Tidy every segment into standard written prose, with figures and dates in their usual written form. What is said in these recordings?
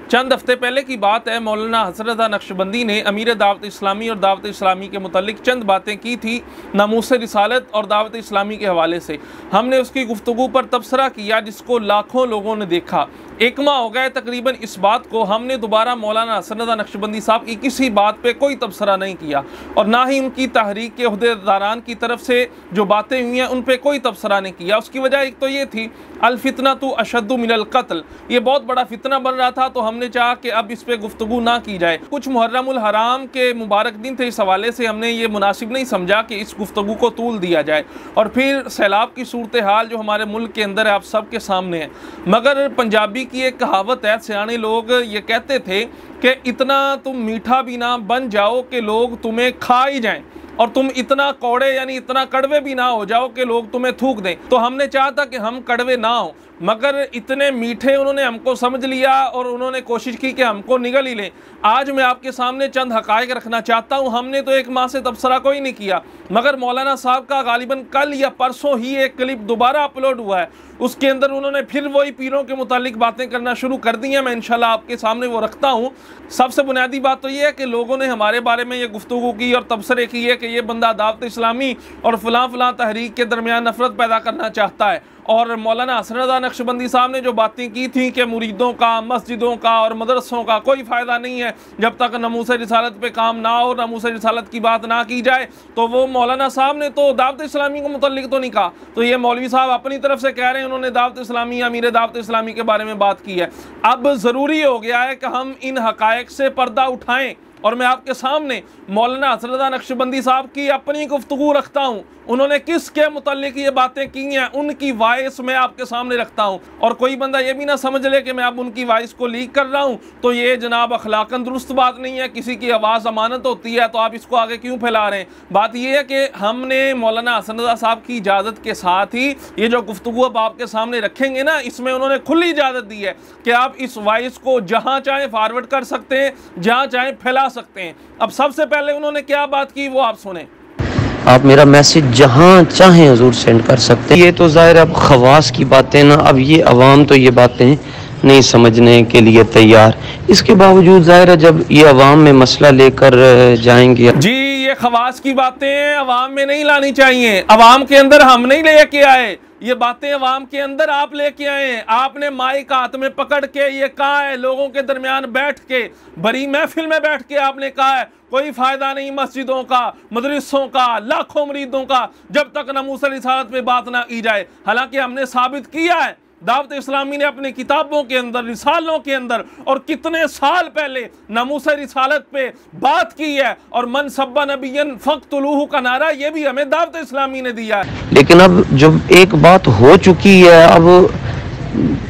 चंद हफ्ते पहले की बात है, मौलाना हसन रज़ा नक्शबंदी ने अमीर दावत इस्लामी और दावत इस्लामी के मुतालिक चंद बातें की थी नामूस रिसालत और दावत इस्लामी के हवाले से। हमने उसकी गुफ्तगू पर तबसरा किया जिसको लाखों लोगों ने देखा। एक माह हो गए तकरीबन इस बात को, हमने दोबारा मौलाना हसन रज़ा नक्शबंदी साहब की किसी बात पे कोई तबसरा नहीं किया और ना ही उनकी तहरीक के अहदेदारान की तरफ से जो बातें हुई हैं उन पर कोई तबसरा नहीं किया। उसकी वजह एक तो ये थी, अल फितना तो अशद्दु मिनल कत्ल, ये बहुत बड़ा फितना बन रहा था तो हमने चाहा कि अब इस पे गुफ्तगू ना की जाए। कुछ मुहर्रमुल हराम के मुबारक दिन थे, इस हवाले से हमने ये मुनासिब नहीं समझा कि इस गुफ्तगू को तूल दिया जाए। और फिर सैलाब की सूरत हाल जो हमारे मुल्क के अंदर है आप सब के सामने है। मगर पंजाबी की एक कहावत है, सियाने लोग ये कहते थे कि इतना तुम मीठा भी ना बन जाओ कि लोग तुम्हें खा ही जाएं, और तुम इतना कौड़े यानी इतना कड़वे भी ना हो जाओ कि लोग तुम्हें थूक दें। तो हमने चाहा था कि हम कड़वे ना हो, मगर इतने मीठे उन्होंने हमको समझ लिया और उन्होंने कोशिश की कि हमको निगल ही लें। आज मैं आपके सामने चंद हकायक रखना चाहता हूँ। हमने तो एक माह से तबसरा कोई नहीं किया, मगर मौलाना साहब का गालिबन कल या परसों ही एक क्लिप दोबारा अपलोड हुआ है। उसके अंदर उन्होंने फिर वही पीरों के मुतालिक बातें करना शुरू कर दी हैं। मैं इंशाल्लाह आपके सामने वो रखता हूँ। सबसे बुनियादी बात तो ये है कि लोगों ने हमारे बारे में ये गुफ्तगू की और तबसरे की है कि ये बंदा दावत इस्लामी और फलां फलां तहरीक के दरमियान नफरत पैदा करना चाहता है। और मौलाना हसन रज़ा नक्शबंदी साहब ने जो बातें की थी कि मुरीदों का, मस्जिदों का और मदरसों का कोई फ़ायदा नहीं है जब तक नमूस रिसालत पे काम ना हो, नमूस रिसालत की बात ना की जाए, तो वो मौलाना साहब ने तो दावत इस्लामी को मुतल्लिक तो नहीं कहा। तो ये मौलवी साहब अपनी तरफ से कह रहे हैं उन्होंने दावत इस्लामी, अमीर दावत इस्लामी के बारे में बात की है। अब ज़रूरी हो गया है कि हम इन हकायक से पर्दा उठाएँ और मैं आपके सामने मौलाना हसन रज़ा नक्शबंदी साहब की अपनी गुफ्तगू रखता हूँ। उन्होंने किसके मुताल्लिक ये बातें की हैं उनकी वॉइस मैं आपके सामने रखता हूँ। और कोई बंदा ये भी ना समझ ले कि मैं अब उनकी वॉइस को लीक कर रहा हूँ तो ये जनाब अखलाकन दुरुस्त बात नहीं है। किसी की आवाज़ अमानत होती है तो आप इसको आगे क्यों फैला रहे हैं। बात ये है कि हमने मौलाना हसन रज़ा साहब की इजाज़त के साथ ही ये जो गुफ्तगू अब आपके सामने रखेंगे ना, इसमें उन्होंने खुली इजाज़त दी है कि आप इस वॉइस को जहाँ चाहें फॉरवर्ड कर सकते हैं, जहाँ चाहें फैला सकते हैं। अब सबसे पहले उन्होंने क्या बात की वो आप सुने। आप मेरा मैसेज जहाँ चाहें हुजूर सेंड कर सकते हैं। ये तो ज़ाहिर अब खवास की बातें ना, अब ये अवाम तो ये बातें नहीं समझने के लिए तैयार। इसके बावजूद ज़ाहिर है जब ये अवाम में मसला लेकर जाएंगे। जी, ये खवास की बातें अवाम में नहीं लानी चाहिए। अवाम के अंदर हम नहीं लेके आए, ये बातें अवाम के अंदर आप लेके आए हैं। आपने माइक हाथ में पकड़ के ये कहा है, लोगों के दरमियान बैठ के, बड़ी महफिल में बैठ के आपने कहा है कोई फायदा नहीं मस्जिदों का, मदरसों का, लाखों मुरीदों का जब तक नमूस रिसालत पे बात ना की जाए। हालांकि हमने साबित किया है, दावत इस्लामी ने अपनी किताबों के अंदर, रिसालों के अंदर और कितने साल पहले नमूस रिसालत पे बात की है। और मन सब्बा नबियन फक्तुलूहु का नारा ये भी हमें दावत इस्लामी ने दिया है। लेकिन अब जब एक बात हो चुकी है, अब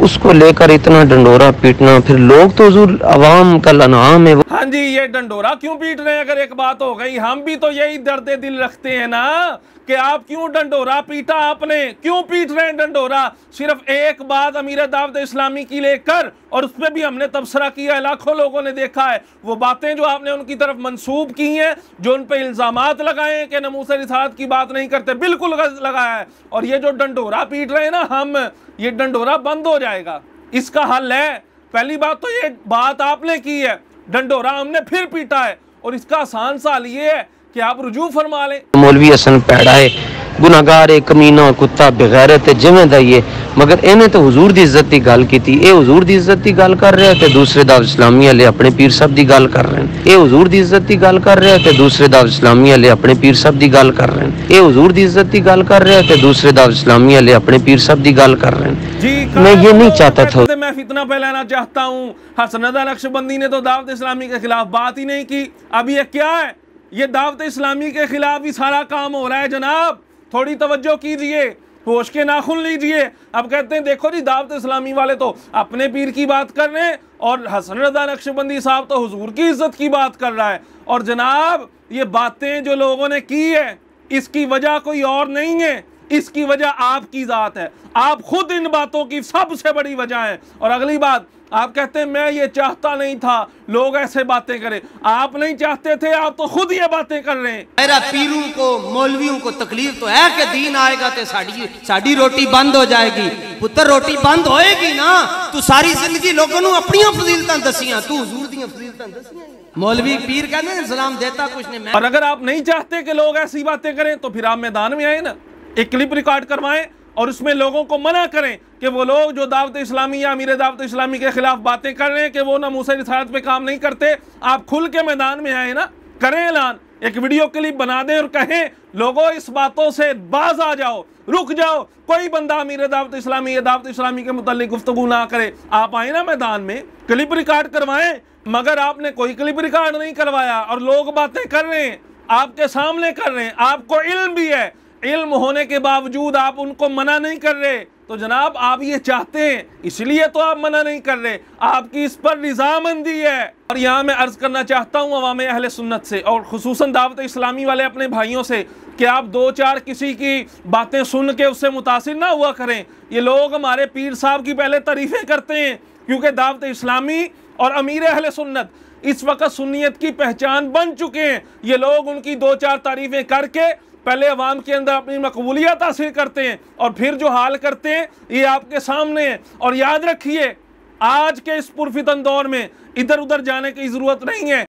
उसको लेकर इतना डंडोरा पीटना, फिर लोग तो हुजूर अवाम का अनाम है। हाँ जी, ये डंडोरा क्यों पीट रहे हैं? अगर एक बात हो गई, हम भी तो यही दर्द दिल रखते हैं ना कि आप क्यों डंडोरा पीटा, आपने क्यों पीट रहे हैं डंडोरा? सिर्फ एक बात अमीर दावत इस्लामी की लेकर, और उस पर भी हमने तबसरा किया है, लाखों लोगों ने देखा है वो बातें जो आपने उनकी तरफ मंसूब की हैं, जो उन पर इल्जामात लगाए हैं कि नमूस रिसालत की बात नहीं करते, बिल्कुल लगाया है। और ये जो डंडोरा पीट रहे हैं ना हम, ये डंडोरा बंद हो जाएगा। इसका हल है, पहली बात तो ये बात आपने की है, डंडोरा हमने फिर पीटा है, और इसका आसान सा हल ये है कि आप रुजू फरमा लें। मौलवी हसन पैड़ा है, गुनाहगार है, कमीना, कुत्ता, बेगैरत है, जिम्मेदार ये, मगर इन्हें तो हुजूर दी इज्जत की गल की थी। ये हुजूर दी इज्जत की गल कर रहे थे, दूसरे दावत इस्लामी वाले अपने पीर साहब की गल कर रहे हैं। ये हुजूर दी इज्जत की गल कर रहे थे, दूसरे दावत इस्लामी वाले अपने पीर साहब की गल कर रहे हैं। ये हुजूर दी इज्जत की गल कर रहे थे, दूसरे दावत इस्लामी वाले अपने पीर साहब की गल कर रहे हैं। जी, मैं ये नहीं चाहता था, मैं फितना फैलाना चाहता हूँ। हसन रज़ा नक्शबंदी ने तो दावत इस्लामी के खिलाफ बात ही नहीं की। अब ये क्या है? ये दावत इस्लामी के खिलाफ ही सारा काम हो रहा है जनाब। थोड़ी तवज्जो कीजिए, होश के नाखून लीजिए। अब कहते हैं देखो जी दावत इस्लामी वाले तो अपने पीर की बात कर रहे हैं और हसन रज़ा नक्शबंदी साहब तो हुजूर की इज्जत की बात कर रहा है। और जनाब ये बातें जो लोगों ने की है इसकी वजह कोई और नहीं है, इसकी वजह आपकी ज़ात है। आप खुद इन बातों की सबसे बड़ी वजह है। और अगली बात, आप कहते हैं मैं ये चाहता नहीं था लोग ऐसे बातें करें। आप नहीं चाहते थे, आप तो खुद ये बातें कर रहे हैं। मेरा पीरों को मौलवियों को तकलीफ तो है कि दीन आएगा तो साड़ी रोटी बंद हो जाएगी। पुत्र रोटी बंद होएगी ना, तू सारी जिंदगी लोगों को अपनी फजीलतां दसियां, तू हुजूर दी फजीलतां दसियां। मौलवी पीर कहते हैं सलाम देता कुछ नहीं। और अगर आप नहीं चाहते कि लोग ऐसी बातें करें तो फिर आप मैदान में आए ना, एक क्लिप रिकॉर्ड करवाएं और उसमें लोगों को मना करें कि वो लोग जो दावत इस्लामी या अमीर दावत इस्लामी के खिलाफ बातें कर रहे हैं कि वो नामूस रिसालत पे काम नहीं करते। आप खुल के मैदान में आए ना, करें ऐलान, एक वीडियो क्लिप बना दें और कहें लोगों इस बातों से बाज आ जाओ, रुक जाओ, कोई बंदा अमीर दावत इस्लामी या दावत इस्लामी के मुतालिक गुफ्तगू ना करे। आप आए ना मैदान में, क्लिप रिकॉर्ड करवाएं। मगर आपने कोई क्लिप रिकॉर्ड नहीं करवाया और लोग बातें कर रहे हैं, आपके सामने कर रहे हैं, आपको इल्म भी है, इल्म होने के बावजूद आप उनको मना नहीं कर रहे। तो जनाब आप ये चाहते हैं इसलिए तो आप मना नहीं कर रहे, आपकी इस पर रज़ामंदी है। और यहाँ मैं अर्ज़ करना चाहता हूँ अवाम अहले सुन्नत से और खुसूसन दावत इस्लामी वाले अपने भाइयों से कि आप दो चार किसी की बातें सुन के उससे मुतासिर ना हुआ करें। ये लोग हमारे पीर साहब की पहले तारीफ़ें करते हैं क्योंकि दावत इस्लामी और अमीर अहले सुन्नत इस वक्त सुन्नियत की पहचान बन चुके हैं। ये लोग उनकी दो चार तारीफ़ें करके पहले अवाम के अंदर अपनी मकबूलियत हासिल करते हैं और फिर जो हाल करते हैं ये आपके सामने है। और याद रखिए आज के इस पुरफितन दौर में इधर उधर जाने की ज़रूरत नहीं है।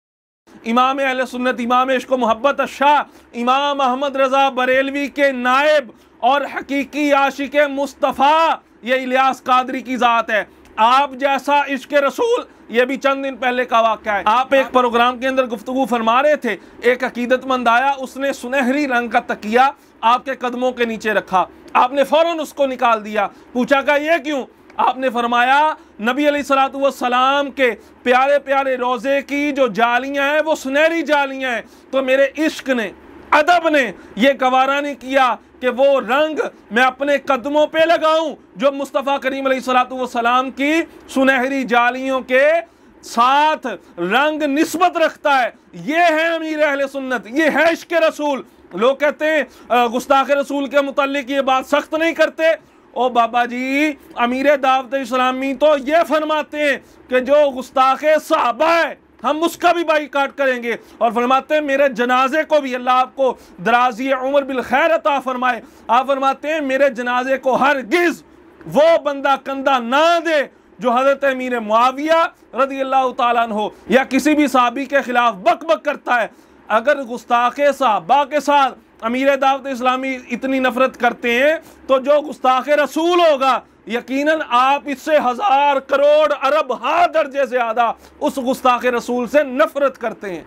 इमाम अहले सुन्नत, इमाम इश्क व मोहब्बत शाह इमाम अहमद रज़ा बरेलवी के नायब और हकीकी आशिक मुस्तफ़ा ये इलियास कादरी की ज़ात है। आप जैसा इश्क रसूल, ये भी चंद दिन पहले का वाक़या है। आप एक प्रोग्राम के अंदर गुफ्तगू फरमा रहे थे, एक अकीदतमंद आया, उसने सुनहरी रंग का तकिया आपके कदमों के नीचे रखा, आपने फ़ौरन उसको निकाल दिया, पूछा का ये क्यों? आपने फरमाया नबी अलैहिस्सलातु वस्सलाम के प्यारे प्यारे रोज़े की जो जालियाँ हैं वो सुनहरी जालियाँ हैं। तो मेरे इश्क ने, अदब ने ये गवारा नहीं किया कि वो रंग मैं अपने कदमों पे लगाऊं जो मुस्तफ़ा करीम अलैहिस्सलातु वस्सलाम की सुनहरी जालियों के साथ रंग निस्बत रखता है। ये है अमीर अहले सुन्नत, ये है इश्क रसूल। लोग कहते हैं गुस्ताख रसूल के मुतालिक ये बात सख्त नहीं करते। ओ बाबा जी, अमीर दावत इस्लामी तो ये फरमाते हैं कि जो गुस्ताखे सहाबा है हम उसका भी बाईकाट करेंगे और फरमाते हैं मेरे जनाजे को भी अल्लाह आपको दराज़ी उम्र बिल खैर अता फरमाए। आप फरमाते हैं मेरे जनाजे को हरगिज़ वो बंदा कंधा ना दे जो हज़रत अमीर मुआविया रज़ियल्लाहु ताला अन्हु या किसी भी सहाबी के खिलाफ बक बक करता है। अगर गुस्ताखे सहाबा के साथ अमीर दावत इस्लामी इतनी नफरत करते हैं तो जो गुस्ताखे रसूल होगा यकीनन आप इससे 1000 करोड़ अरब हाँ दर्जे से ज़्यादा उस गुस्ताखे रसूल से नफरत करते हैं।